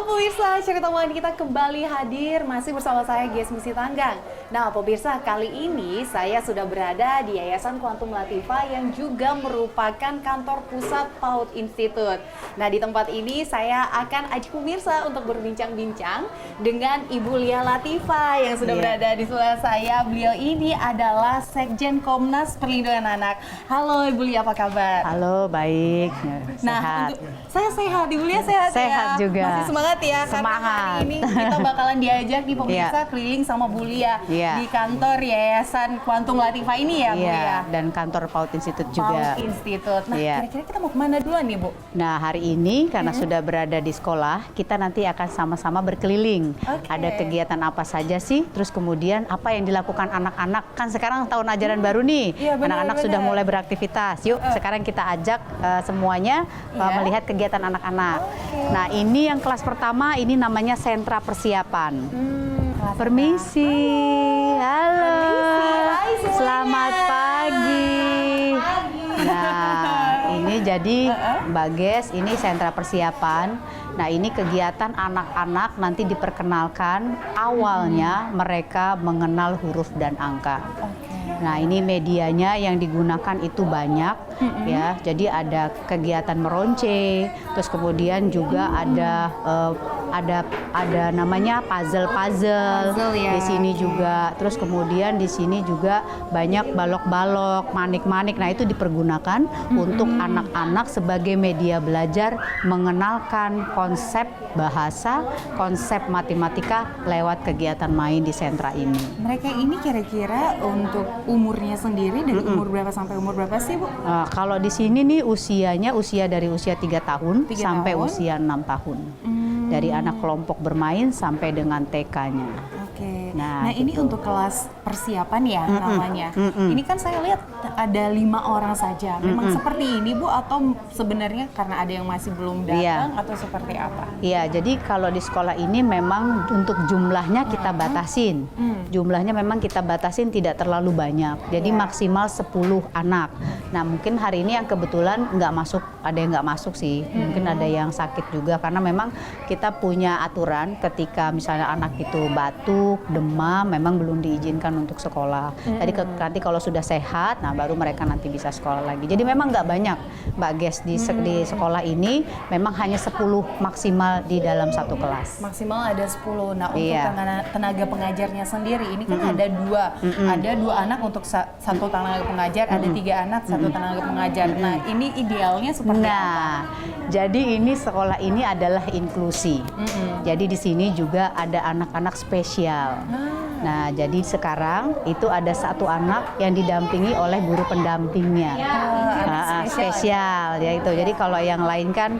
Halo pemirsa, Cerita Wanita kita kembali hadir masih bersama saya Gesmi Sitanggang. Nah pemirsa, kali ini saya sudah berada di Yayasan Quantum Latifah yang juga merupakan kantor pusat PAUD Institute. Nah di tempat ini saya akan ajak pemirsa untuk berbincang-bincang dengan Ibu Lia Latifah yang sudah berada di sebelah saya. Beliau ini adalah Sekjen Komnas Perlindungan Anak. Halo Ibu Lia, apa kabar? Halo, baik. Nah, Sehat. saya sehat, Ibu Lia sehat, Sehat ya? juga. Masih semangat ya? Semangat. Karena hari ini kita bakalan diajak nih pemirsa keliling sama Bu Lia di kantor Yayasan Quantum Latifah ini ya, Bu Lia? Dan kantor PAUD Institute juga. PAUD Institute. Nah, kira-kira kita mau kemana duluan nih, Bu? Nah, hari ini karena sudah berada di sekolah, kita nanti akan sama-sama berkeliling. Ada kegiatan apa saja sih? Terus kemudian apa yang dilakukan anak-anak? Kan sekarang tahun ajaran baru nih. Anak-anak sudah mulai beraktivitas. Yuk, sekarang kita ajak semuanya melihat kegiatan anak-anak. Nah, ini yang kelas pertama, ini namanya sentra persiapan. Permisi, halo, selamat pagi. Nah, ini jadi Mbak Ges, ini sentra persiapan. Nah, ini kegiatan anak-anak nanti diperkenalkan awalnya mereka mengenal huruf dan angka. Nah, ini medianya yang digunakan itu banyak ya. Jadi ada kegiatan meronce, terus kemudian juga ada namanya puzzle di sini juga. Terus kemudian di sini juga banyak balok-balok, manik-manik. Nah, itu dipergunakan untuk anak-anak sebagai media belajar mengenalkan konsep bahasa, konsep matematika lewat kegiatan main di sentra ini. Mereka ini kira-kira untuk umurnya sendiri dari umur berapa sampai umur berapa sih, Bu? Kalau di sini nih usianya dari usia 3 tahun sampai usia 6 tahun. Dari anak kelompok bermain sampai dengan TK-nya. Oke. Nah, ini untuk kelas persiapan ya namanya. Ini kan saya lihat ada 5 orang saja. Memang seperti ini, Bu, atau sebenarnya karena ada yang masih belum datang atau seperti apa? Iya, jadi kalau di sekolah ini memang untuk jumlahnya kita batasin. Jumlahnya memang kita batasin tidak terlalu banyak. Jadi maksimal 10 anak. Nah, mungkin hari ini yang kebetulan nggak masuk, ada yang nggak masuk sih. Mungkin ada yang sakit juga karena memang kita punya aturan ketika misalnya anak itu batuk, demam, memang belum diizinkan untuk sekolah. Jadi nanti kalau sudah sehat, nah baru mereka nanti bisa sekolah lagi. Jadi memang nggak banyak, Mbak Ges, di sekolah ini memang hanya 10 maksimal di dalam satu kelas. Maksimal ada 10. Nah, untuk tenaga pengajarnya sendiri, ini kan ada 2. Ada 2 anak untuk satu tenaga pengajar, ada 3 anak satu tenaga pengajar. Nah, ini idealnya seperti apa? Jadi ini sekolah ini adalah inklusi. Jadi di sini juga ada anak-anak spesial. Nah, jadi sekarang itu ada 1 anak yang didampingi oleh guru pendampingnya. Spesial ya itu. Jadi kalau yang lain kan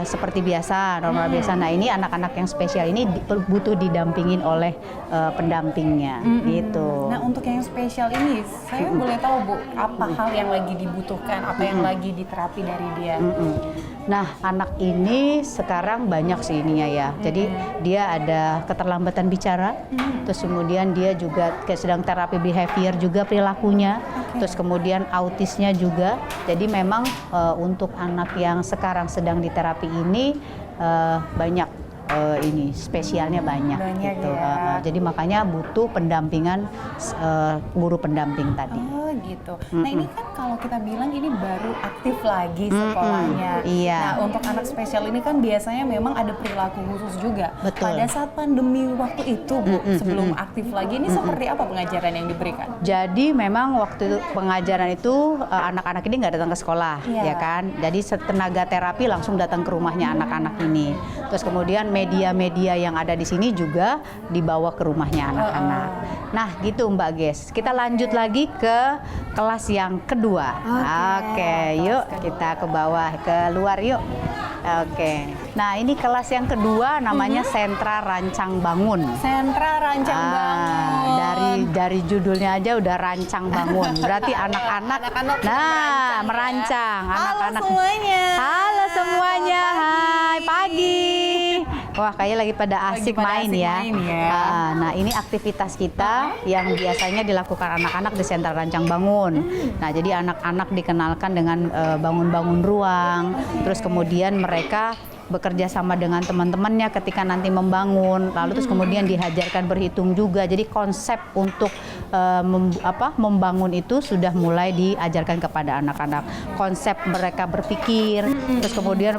seperti biasa, normal biasa. Nah, ini anak-anak yang spesial ini butuh didampingin oleh pendampingnya gitu. Nah, untuk yang spesial ini saya boleh tahu, Bu, apa hal yang lagi dibutuhkan, apa yang lagi diterapi dari dia? Nah, anak ini sekarang banyak sih ininya ya. Jadi dia ada keterlambatan bicara, terus kemudian dia juga sedang terapi behavior juga perilakunya, terus kemudian autisnya juga. Jadi memang untuk anak yang sekarang sedang diterapi ini banyak. Ini spesialnya banyak gitu. Jadi makanya butuh pendampingan guru pendamping tadi. Gitu. Nah, ini kan kalau kita bilang ini baru aktif lagi sekolahnya. Nah, untuk anak spesial ini kan biasanya memang ada perilaku khusus juga. Pada saat pandemi waktu itu, Bu, sebelum aktif lagi, ini seperti apa pengajaran yang diberikan? Jadi memang waktu pengajaran itu anak-anak ini nggak datang ke sekolah, ya kan? Jadi tenaga terapi langsung datang ke rumahnya anak-anak ini. Terus kemudian media-media yang ada di sini juga dibawa ke rumahnya anak-anak. Nah, gitu Mbak Ges. Kita lanjut lagi ke kelas yang kedua. Oke, yuk kita ke bawah, ke luar yuk. Oke. Nah, ini kelas yang kedua namanya Sentra Rancang Bangun. Sentra Rancang Bangun. Dari judulnya aja udah rancang bangun. Berarti anak-anak merancang. Halo semuanya. Halo semuanya. Hai, pagi. Wah, kayaknya lagi pada asik main ya. Nah, ini aktivitas kita yang biasanya dilakukan anak-anak di Sentra Rancang Bangun. Nah, jadi anak-anak dikenalkan dengan bangun-bangun ruang. Terus kemudian mereka bekerja sama dengan teman-temannya ketika nanti membangun, lalu terus kemudian diajarkan berhitung juga. Jadi konsep untuk membangun itu sudah mulai diajarkan kepada anak-anak. Konsep mereka berpikir, terus kemudian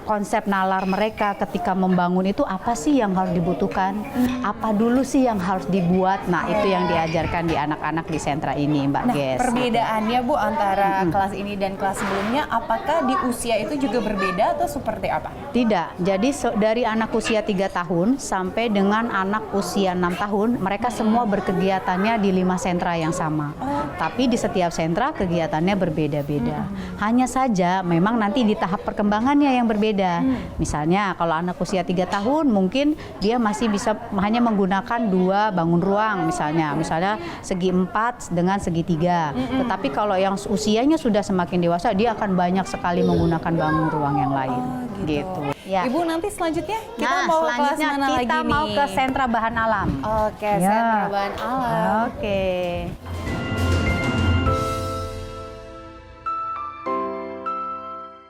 konsep nalar mereka ketika membangun itu apa sih yang harus dibutuhkan, apa dulu sih yang harus dibuat. Nah, itu yang diajarkan di anak-anak di sentra ini, Mbak Ges. Perbedaannya Bu antara kelas ini dan kelas sebelumnya, apakah di usia itu juga berbeda atau seperti apa? Tidak, jadi dari anak usia 3 tahun sampai dengan anak usia 6 tahun, mereka semua berkegiatannya di 5 sentra yang sama. Tapi di setiap sentra kegiatannya berbeda-beda. Hanya saja memang nanti di tahap perkembangannya yang berbeda. Misalnya kalau anak usia 3 tahun mungkin dia masih bisa hanya menggunakan 2 bangun ruang misalnya segi 4 dengan segi 3. Tetapi kalau yang usianya sudah semakin dewasa, dia akan banyak sekali menggunakan bangun ruang yang lain. Gitu. Ya. Ibu, nanti selanjutnya kita mau ke kelas mana lagi nih? Kita mau ke sentra bahan alam. Oke, sentra bahan alam. Oke.